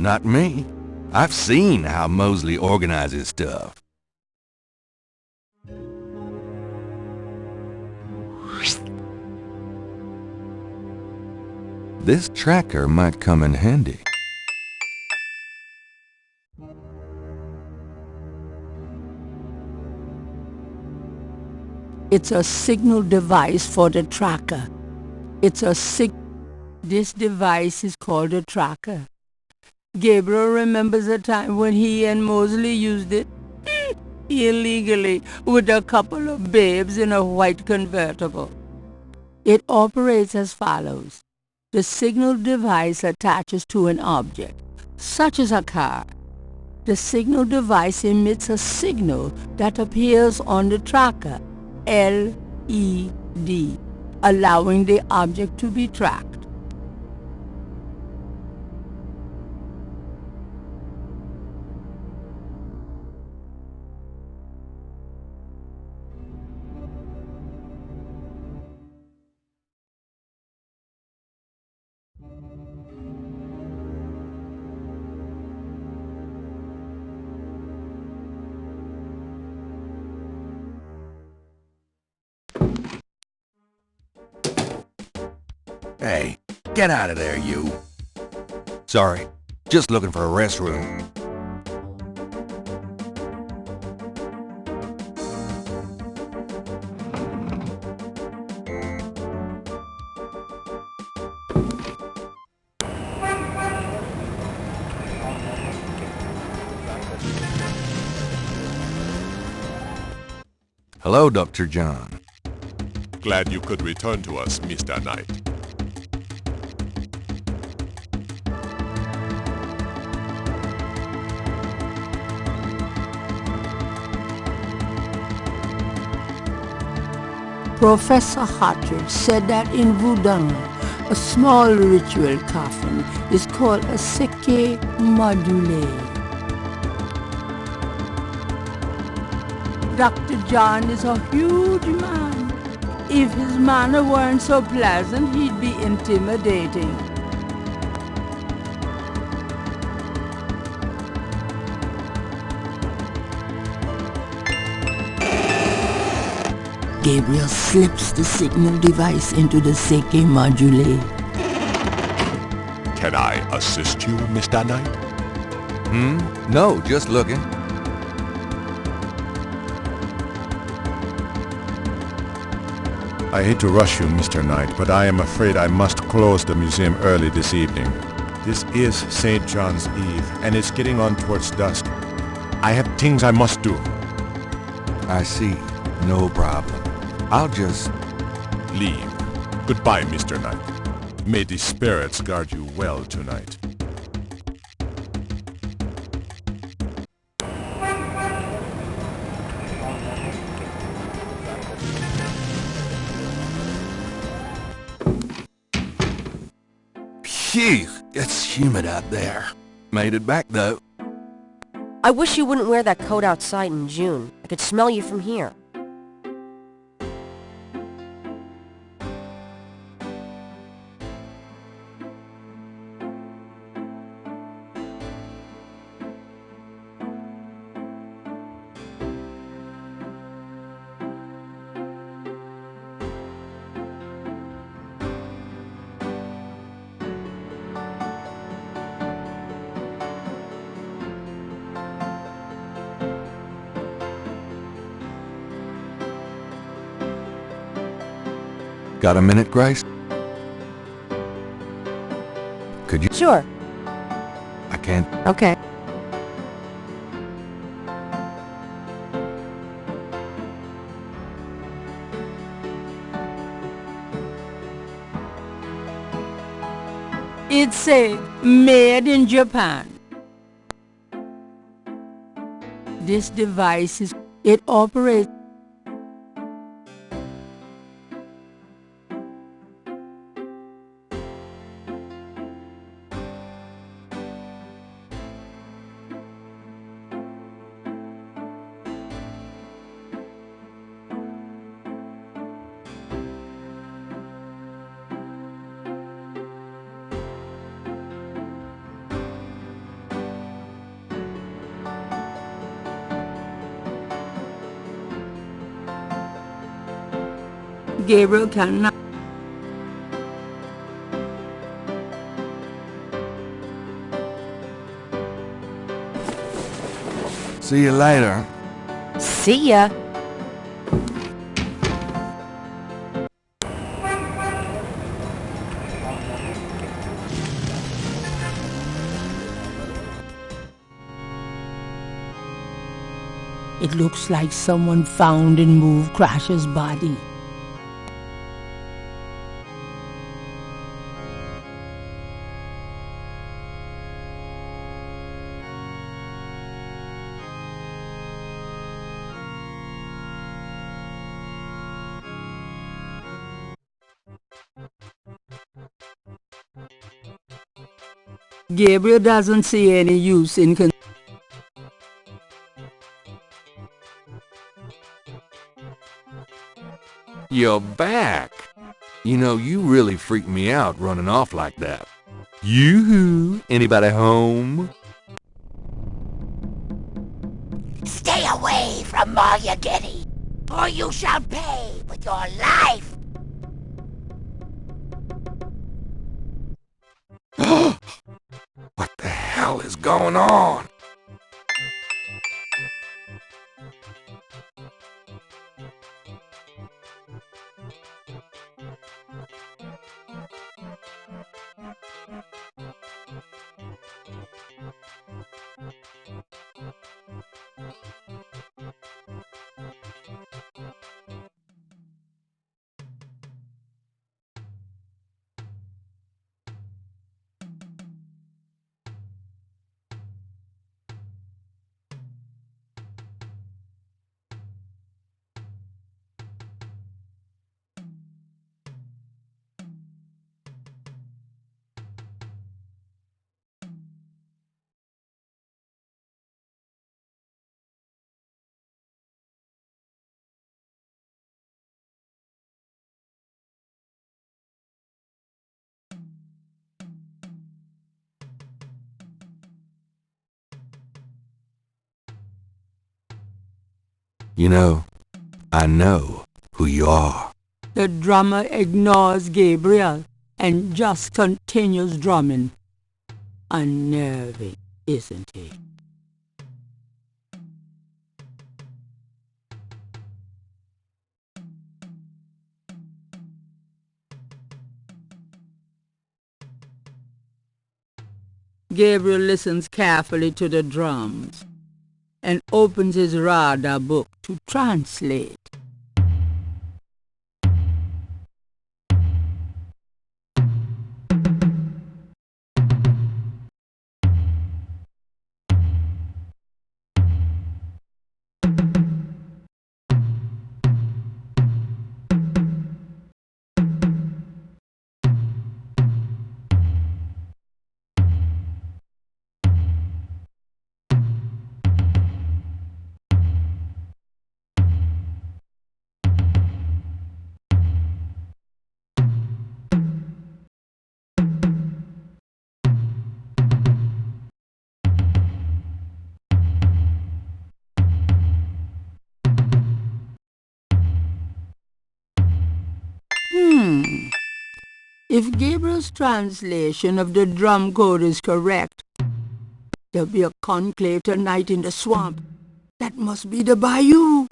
Not me. I've seen how Mosley organizes stuff. This tracker might come in handy. It's a signal device for the tracker. This device is called a tracker. Gabriel remembers a time when he and Mosley used it illegally with a couple of babes in a white convertible. It operates as follows. The signal device attaches to an object, such as a car. The signal device emits a signal that appears on the tracker, LED, allowing the object to be tracked. Hey, get out of there, you. Sorry, just looking for a restroom. Hello, Dr. John. Glad you could return to us, Mr. Knight. Professor Hartridge said that in Voodoo, a small ritual coffin is called a seke module. Dr. John is a huge man. If his manner weren't so pleasant, he'd be intimidating. Gabriel slips the signal device into the seke module. Can I assist you, Mr. Knight? No, just looking. I hate to rush you, Mr. Knight, but I am afraid I must close the museum early this evening. This is St. John's Eve, and it's getting on towards dusk. I have things I must do. I see. No problem. I'll just... Leave. Goodbye, Mr. Knight. May the spirits guard you well tonight. Phew, it's humid out there. Made it back, though. I wish you wouldn't wear that coat outside in June. I could smell you from here. Got a minute, Grace? Could you... Sure. I can't... Okay. It said, made in Japan. This device it operates Gabriel cannot. See you later. See ya. It looks like someone found and moved Crasher's body. Gabriel doesn't see any use in You're back. You know, you really freaked me out running off like that. Yoo-hoo! Anybody home? Stay away from Maryagetti, or you shall pay with your life. What the hell is going on? You know, I know who you are. The drummer ignores Gabriel and just continues drumming. Unnerving, isn't he? Gabriel listens carefully to the drums and opens his radar book to translate. If Gabriel's translation of the drum code is correct, there'll be a conclave tonight in the swamp. That must be the bayou.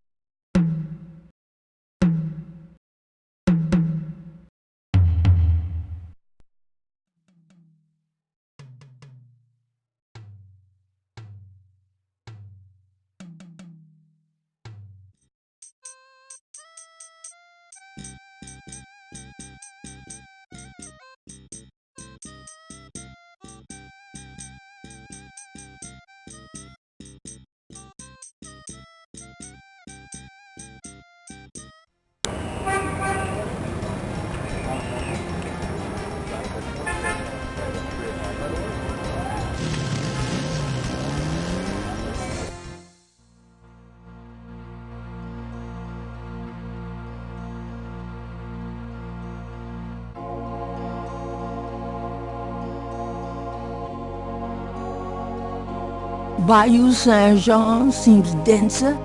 Bayou Saint-Jean seems denser,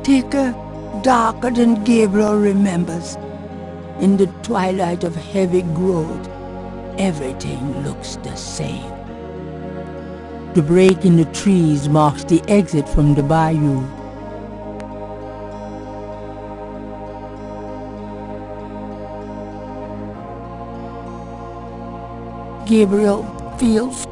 thicker, darker than Gabriel remembers. In the twilight of heavy growth, everything looks the same. The break in the trees marks the exit from the bayou. Gabriel feels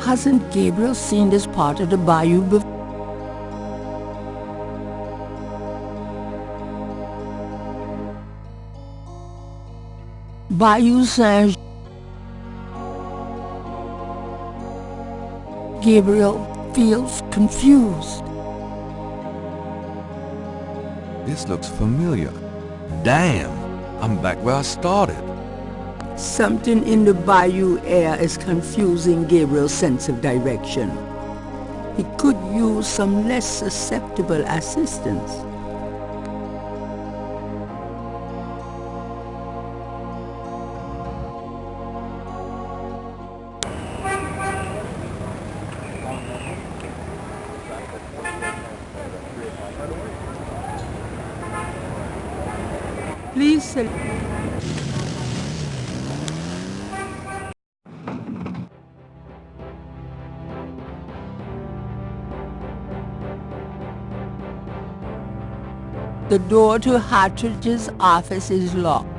Hasn't Gabriel seen this part of the bayou before? Bayou Saint. Gabriel feels confused. This looks familiar. Damn, I'm back where I started. Something in the bayou air is confusing Gabriel's sense of direction. He could use some less susceptible assistance. Please select. The door to Hartridge's office is locked.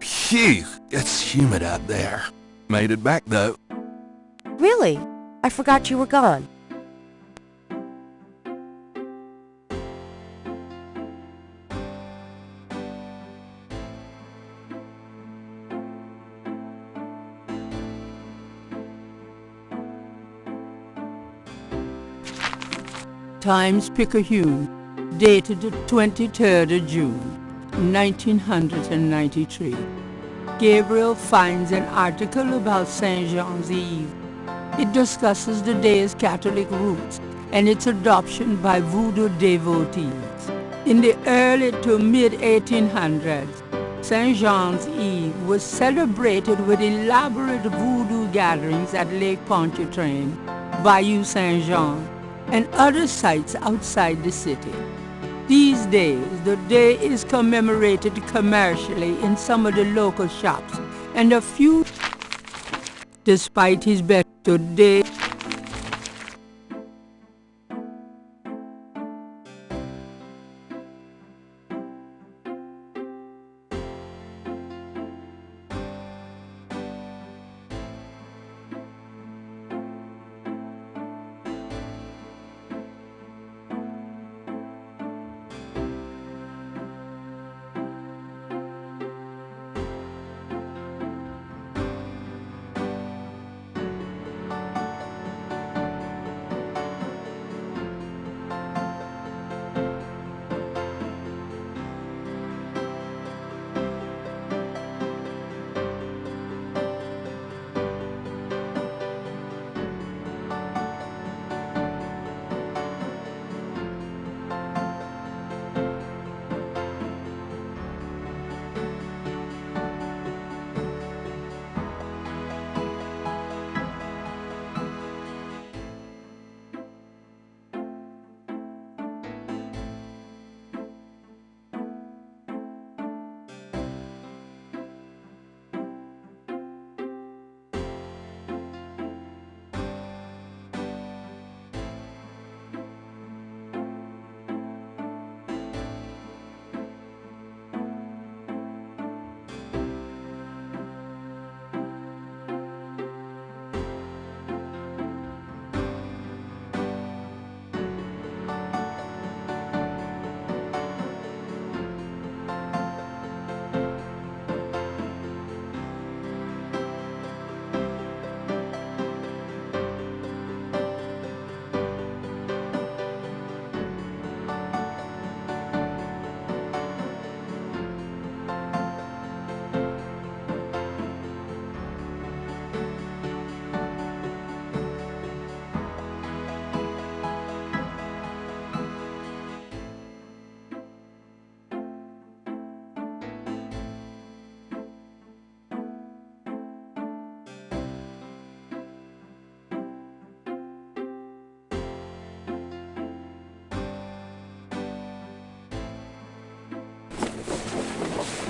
Phew, it's humid out there. Made it back though. Really? I forgot you were gone. Times Picayune, dated the 23rd of June, 1993. Gabriel finds an article about St. John's Eve. It discusses the day's Catholic roots and its adoption by voodoo devotees. In the early to mid-1800s, St. John's Eve was celebrated with elaborate voodoo gatherings at Lake Pontchartrain, Bayou Saint Jean, and other sites outside the city. These days, the day is commemorated commercially in some of the local shops, and a few, despite his best today.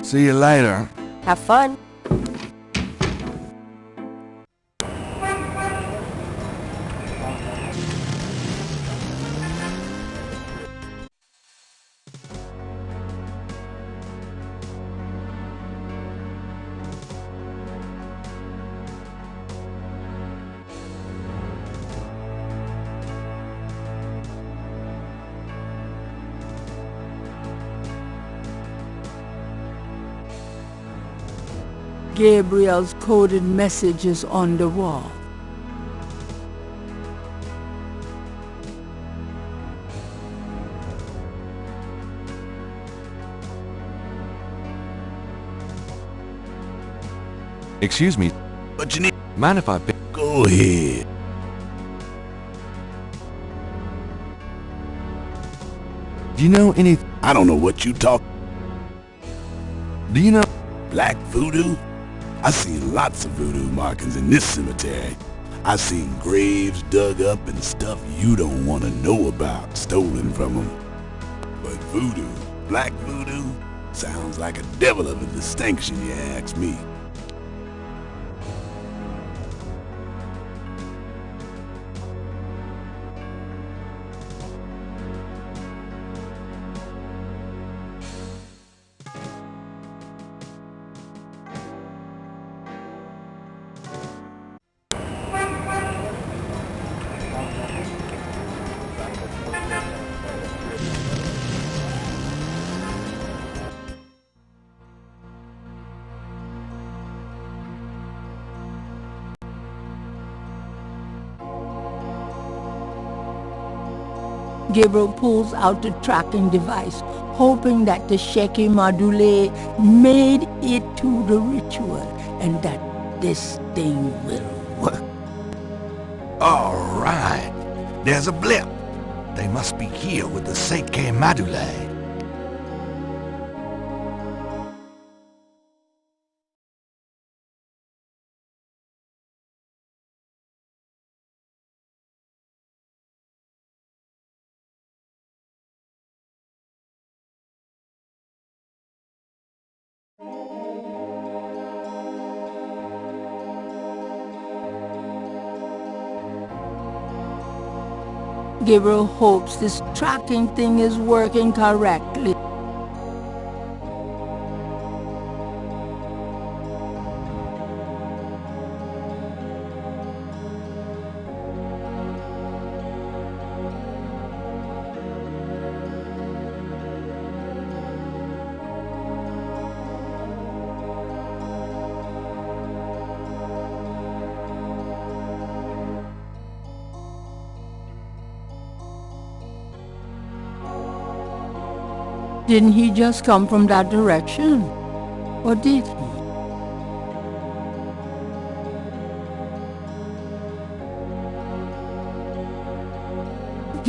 See you later. Have fun. Gabriel's coded messages on the wall. Excuse me. What you need? Mind if I... Go ahead. Do you know any... I don't know what you talk. Do you know... Black voodoo? I seen lots of voodoo markings in this cemetery. I seen graves dug up and stuff you don't want to know about stolen from them. But voodoo, black voodoo, sounds like a devil of a distinction, you ask me. Gabriel pulls out the tracking device, hoping that the Shaky Madule made it to the ritual and that this thing will work. All right. There's a blip. They must be here with the Seike Madule. Gabriel hopes this tracking thing is working correctly. Didn't he just come from that direction? Or did he?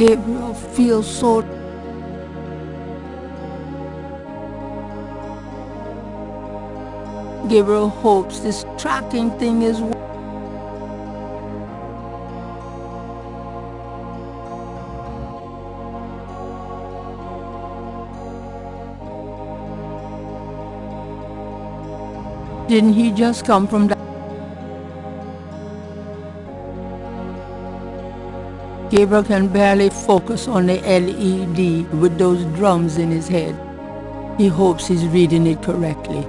Gabriel feels so... Gabriel hopes this tracking thing is... Didn't he just come from that? Gabriel can barely focus on the LED with those drums in his head. He hopes he's reading it correctly.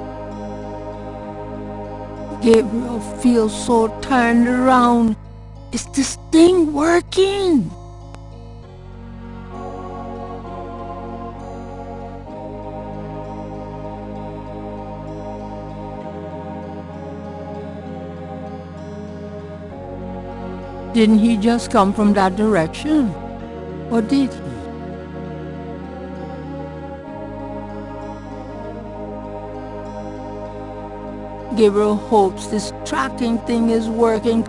Gabriel feels so turned around. Is this thing working? Didn't he just come from that direction? Or did he? Gabriel hopes this tracking thing is working.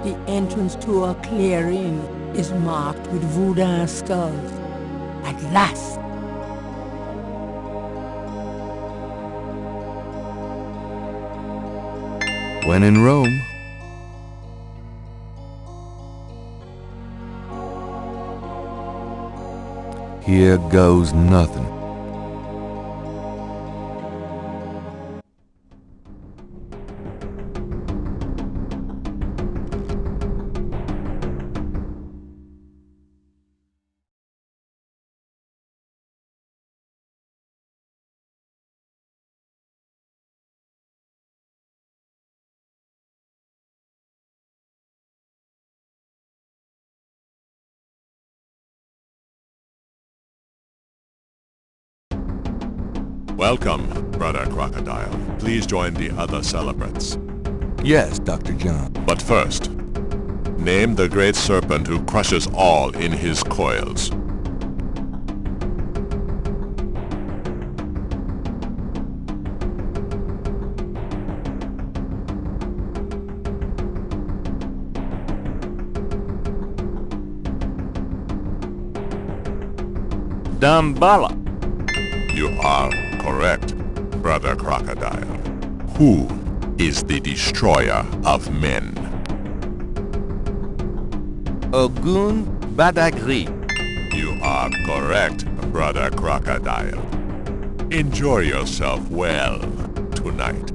The entrance to a clearing is marked with voodoo skulls. At last! When in Rome. Here goes nothing. Welcome, Brother Crocodile. Please join the other celebrants. Yes, Dr. John. But first, name the great serpent who crushes all in his coils. Damballa. You are correct, Brother Crocodile. Who is the destroyer of men? Ogun Badagri. You are correct, Brother Crocodile. Enjoy yourself well tonight.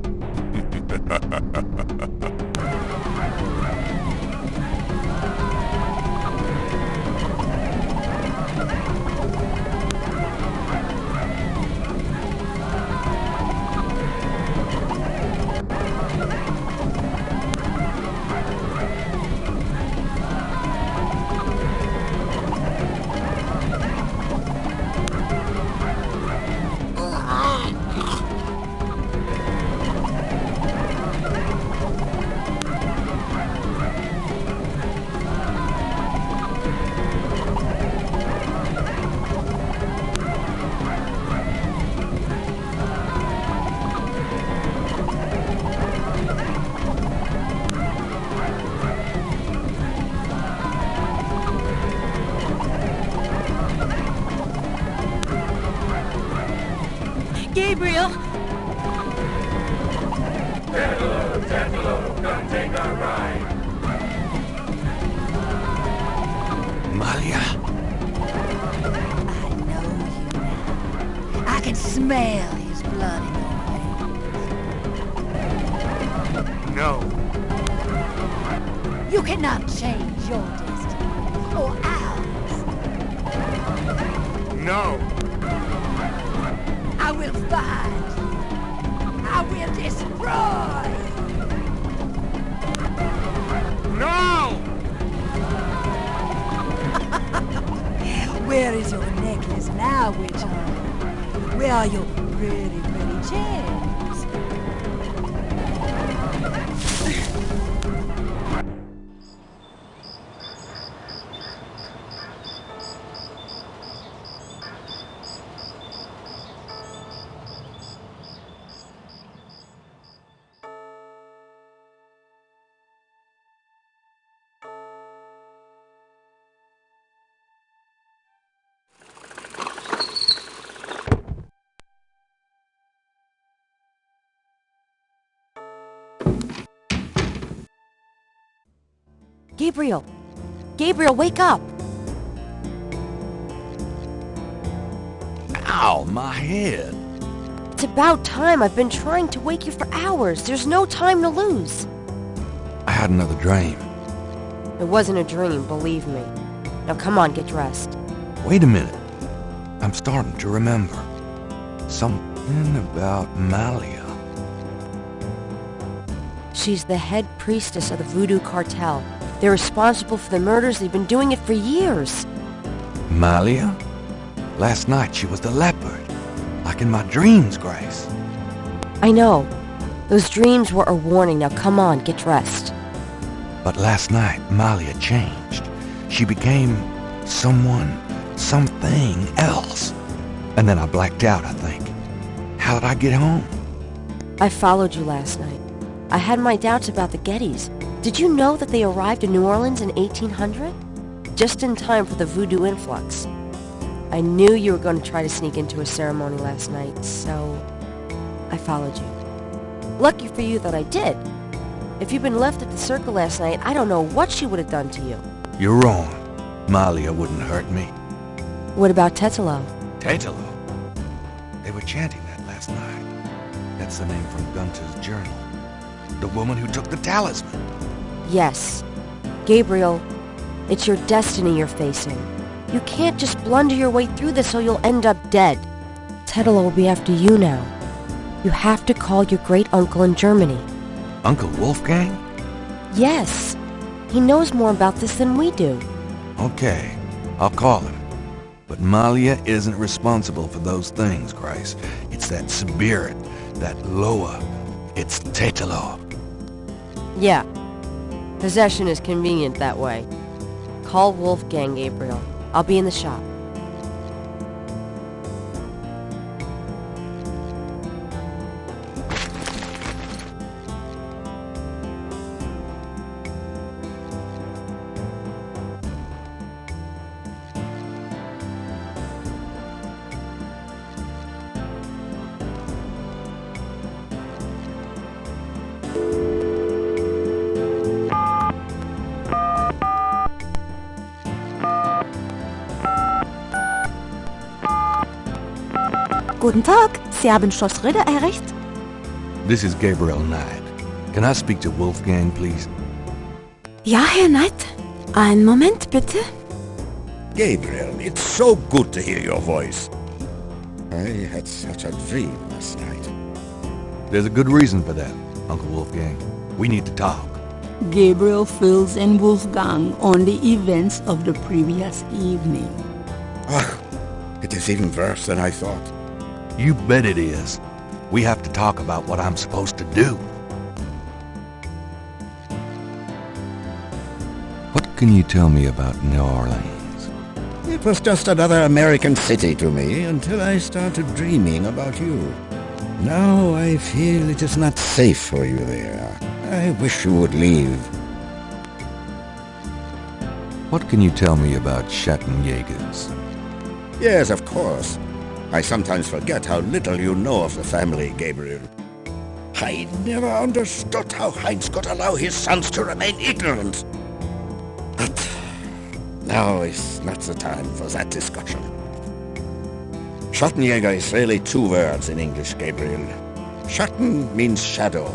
Gabriel! Come take a ride. Malia. I know you now. I can smell his blood in your veins. No. You cannot change your destiny or ours. No. I will find you. I will destroy you. No! Where is your necklace now, witch hunter? Where are your pretty, pretty chains? Gabriel! Gabriel, wake up! Ow, my head. It's about time. I've been trying to wake you for hours. There's no time to lose. I had another dream. It wasn't a dream, believe me. Now come on, get dressed. Wait a minute. I'm starting to remember. Something about Malia. She's the head priestess of the voodoo cartel. They're responsible for the murders. They've been doing it for years. Malia? Last night she was the leopard. Like in my dreams, Grace. I know. Those dreams were a warning. Now come on, get dressed. But last night, Malia changed. She became someone, something else. And then I blacked out, I think. How did I get home? I followed you last night. I had my doubts about the Gettys. Did you know that they arrived in New Orleans in 1800? Just in time for the voodoo influx. I knew you were going to try to sneak into a ceremony last night, so I followed you. Lucky for you that I did. If you'd been left at the circle last night, I don't know what she would have done to you. You're wrong. Malia wouldn't hurt me. What about Tetelo? Tetelo? They were chanting that last night. That's the name from Gunter's journal. The woman who took the talisman. Yes. Gabriel, it's your destiny you're facing. You can't just blunder your way through this or you'll end up dead. Tetelo will be after you now. You have to call your great-uncle in Germany. Uncle Wolfgang? Yes. He knows more about this than we do. Okay, I'll call him. But Malia isn't responsible for those things, Christ. It's that spirit, that Loa. It's Tetelo. Yeah. Possession is convenient that way. Call Wolfgang, Gabriel. I'll be in the shop. Guten Tag, Sie haben Schloss Ritter erreicht? This is Gabriel Knight. Can I speak to Wolfgang, please? Ja, Herr Knight. Einen Moment, bitte. Gabriel, it's so good to hear your voice. I had such a dream last night. There's a good reason for that, Uncle Wolfgang. We need to talk. Gabriel fills in Wolfgang on the events of the previous evening. Ah, it is even worse than I thought. You bet it is. We have to talk about what I'm supposed to do. What can you tell me about New Orleans? It was just another American city to me until I started dreaming about you. Now I feel it is not safe for you there. I wish you would leave. What can you tell me about Schattenjägers? Yes, of course. I sometimes forget how little you know of the family, Gabriel. I never understood how Heinz could allow his sons to remain ignorant. But now is not the time for that discussion. Schattenjäger is really two words in English, Gabriel. Schatten means shadow,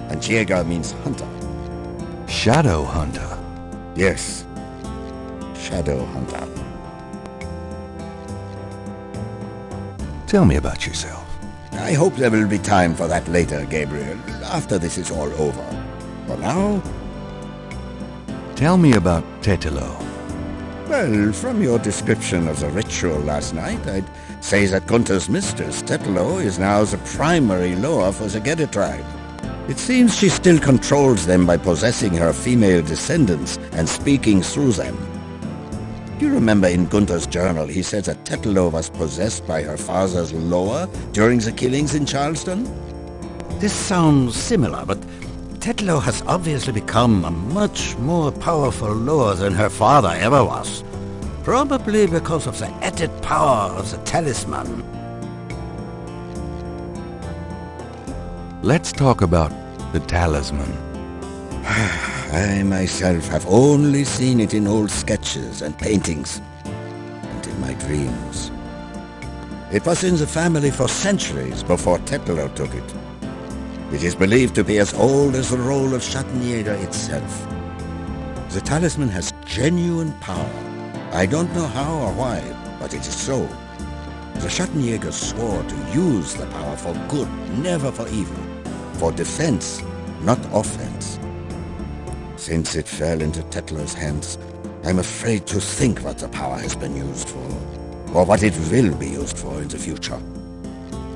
and Jäger means hunter. Shadow Hunter? Yes, shadow hunter. Tell me about yourself. I hope there will be time for that later, Gabriel, after this is all over. For now... Tell me about Tetelo. Well, from your description of the ritual last night, I'd say that Gunther's mistress, Tetelo, is now the primary Loa for the Gedde tribe. It seems she still controls them by possessing her female descendants and speaking through them. You remember in Gunther's journal he said that Tetelo was possessed by her father's Loa during the killings in Charleston? This sounds similar, but Tetelo has obviously become a much more powerful Loa than her father ever was. Probably because of the added power of the talisman. Let's talk about the talisman. I myself have only seen it in old sketches and paintings, and in my dreams. It was in the family for centuries before Tetelo took it. It is believed to be as old as the role of Schattenjäger itself. The talisman has genuine power. I don't know how or why, but it is so. The Schattenjägers swore to use the power for good, never for evil. For defense, not offense. Since it fell into Tetlo's hands, I'm afraid to think what the power has been used for, or what it will be used for in the future.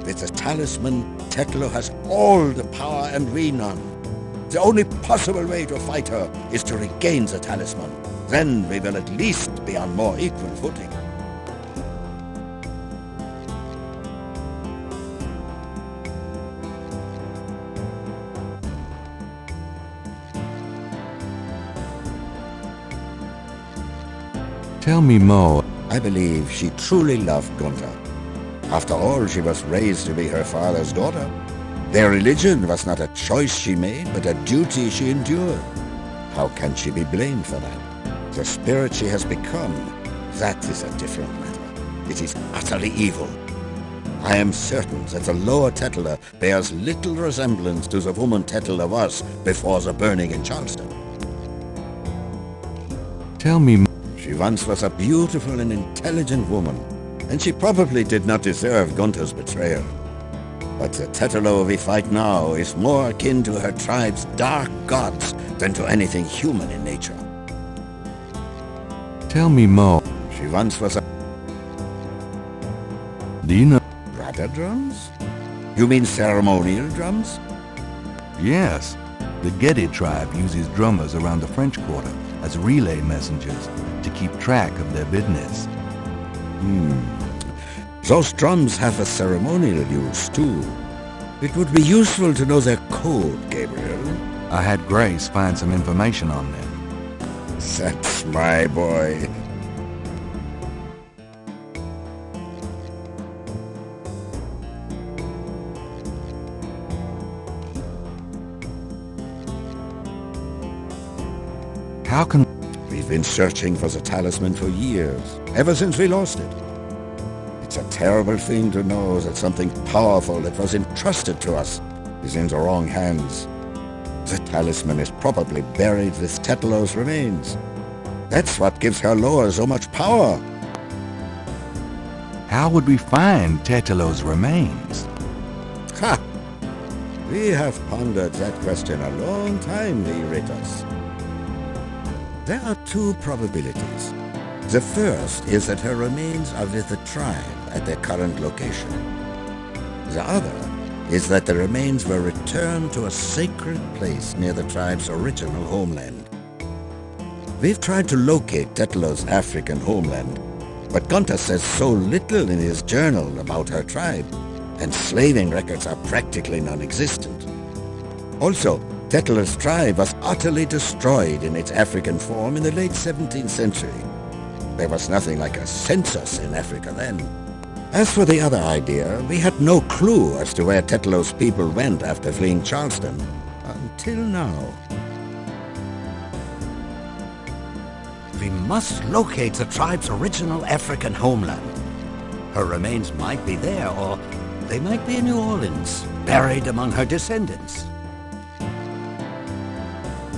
With the talisman, Tetlo has all the power and we none. The only possible way to fight her is to regain the talisman. Then we will at least be on more equal footing. Tell me more. I believe she truly loved Gunther. After all, she was raised to be her father's daughter. Their religion was not a choice she made, but a duty she endured. How can she be blamed for that? The spirit she has become, that is a different matter. It is utterly evil. I am certain that the lower Tetler bears little resemblance to the woman Tetler was before the burning in Charleston. Tell me... She once was a beautiful and intelligent woman, and she probably did not deserve Gunther's betrayal. But the Tetelo we fight now is more akin to her tribe's dark gods than to anything human in nature. Tell me more. She once was a... Do you know... Rata drums? You mean ceremonial drums? Yes. The Getty tribe uses drummers around the French Quarter as relay messengers to keep track of their business. Those drums have a ceremonial use too. It would be useful to know their code, Gabriel. I had Grace find some information on them. That's my boy. How can... We've been searching for the talisman for years, ever since we lost it. It's a terrible thing to know that something powerful that was entrusted to us is in the wrong hands. The talisman is probably buried with Tetlo's remains. That's what gives her lore so much power. How would we find Tetelo's remains? Ha! We have pondered that question a long time, Veritas. There are two probabilities. The first is that her remains are with the tribe at their current location. The other is that the remains were returned to a sacred place near the tribe's original homeland. We've tried to locate Tetlo's African homeland, but Gunther says so little in his journal about her tribe, and slaving records are practically non-existent. Also, Tetlo's tribe was utterly destroyed in its African form in the late 17th century. There was nothing like a census in Africa then. As for the other idea, we had no clue as to where Tetlo's people went after fleeing Charleston. Until now. We must locate the tribe's original African homeland. Her remains might be there, or they might be in New Orleans, buried among her descendants.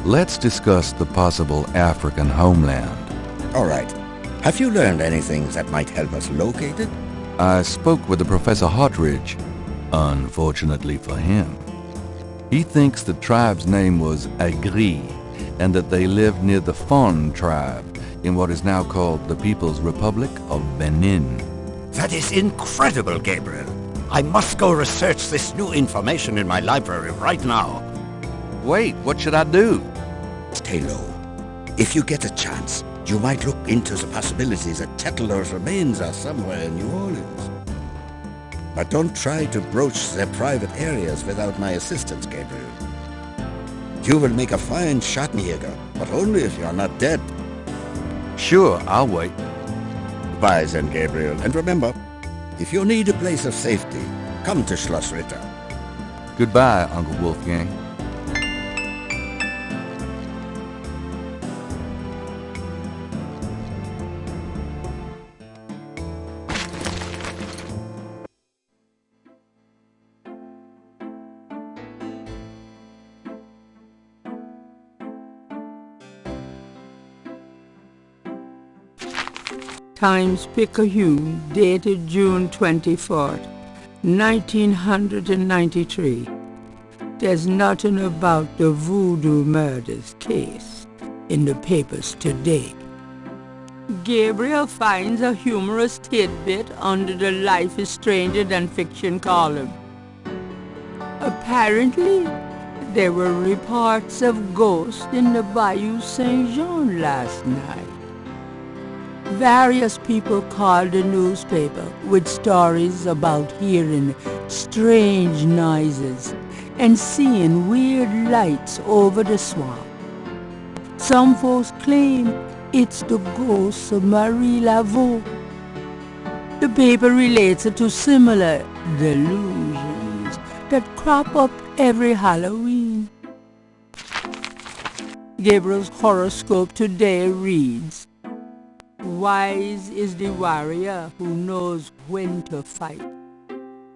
Let's discuss the possible African homeland. All right. Have you learned anything that might help us locate it? I spoke with the Professor Hartridge, unfortunately for him. He thinks the tribe's name was Agri, and that they lived near the Fon tribe in what is now called the People's Republic of Benin. That is incredible, Gabriel. I must go research this new information in my library right now. Wait, what should I do? Stay low. If you get a chance, you might look into the possibility that Tetlo's remains are somewhere in New Orleans. But don't try to broach their private areas without my assistance, Gabriel. You will make a fine Schattenjäger, but only if you are not dead. Sure, I'll wait. Goodbye then, Gabriel. And remember, if you need a place of safety, come to Schloss Ritter. Goodbye, Uncle Wolfgang. Times-Picayune, dated June 24th, 1993. There's nothing about the voodoo murders case in the papers today. Gabriel finds a humorous tidbit under the Life is Stranger Than Fiction column. Apparently, there were reports of ghosts in the Bayou Saint-Jean last night. Various people called the newspaper with stories about hearing strange noises and seeing weird lights over the swamp. Some folks claim it's the ghost of Marie Laveau. The paper relates it to similar delusions that crop up every Halloween. Gabriel's horoscope today reads, "Wise is the warrior who knows when to fight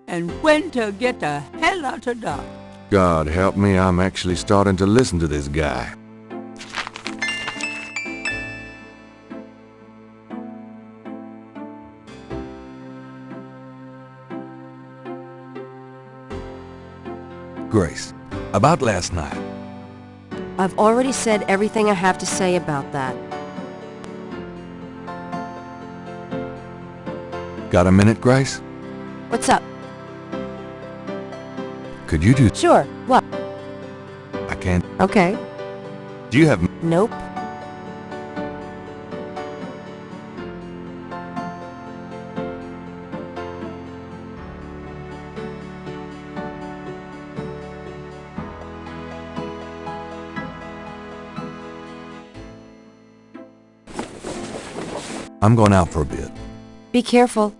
and when to get the hell out of Dodge." God help me, I'm actually starting to listen to this guy. Grace, about last night. I've already said everything I have to say about that. Got a minute, Grace? What's up? Could you do... Sure. What? I can't... Okay. Do you have... Nope. I'm going out for a bit. Be careful.